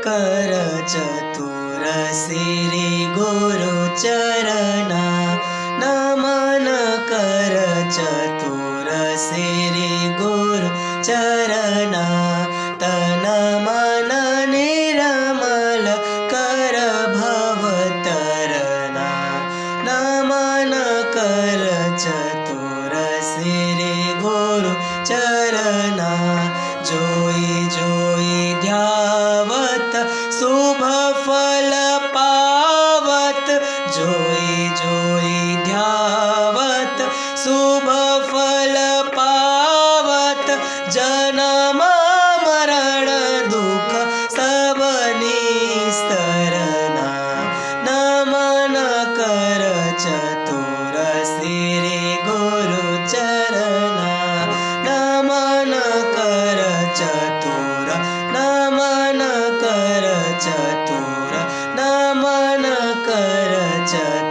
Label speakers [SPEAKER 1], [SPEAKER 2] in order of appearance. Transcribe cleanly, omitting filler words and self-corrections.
[SPEAKER 1] कर चतुर श्री गुरु चरणा नमन कर चतुर श्री गुरु चरणा तन मन निर्मल कर भवतरणा नमन कर चतुर श्री गुरु चरणा जोई जोई ध्यावत शुभ फल पावत जोई जोई ध्यावत शुभ फल पावत जन्म मरण दुख सब निस्तरना नमन कर चतुर श्री गुरु चरणा नमन कर चतुर नमन कर चतुर नमन कर चतुर।